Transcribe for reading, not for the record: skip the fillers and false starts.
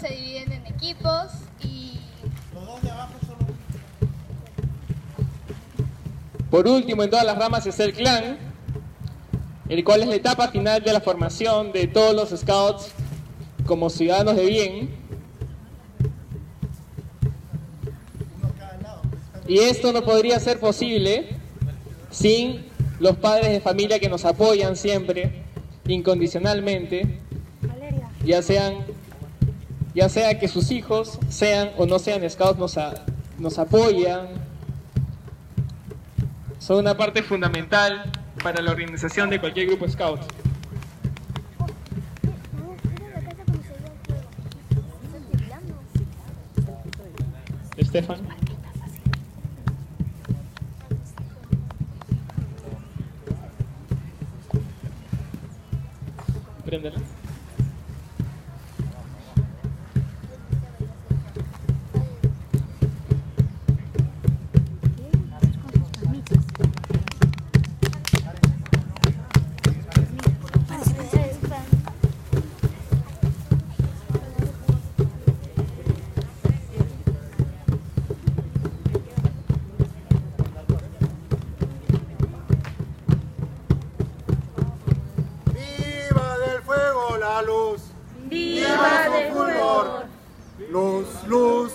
se dividen en equipos y... Los dos de abajo son los... Por último, en todas las ramas está el clan, el cual es la etapa final de la formación de todos los scouts como ciudadanos de bien. Y esto no podría ser posible sin los padres de familia que nos apoyan siempre, incondicionalmente, ya sea que sus hijos sean o no sean scouts, nos apoyan. Son una parte fundamental para la organización de cualquier grupo scout. Estefan. Préndela. Luz. ¡Viva del fulgor! Luz, luz,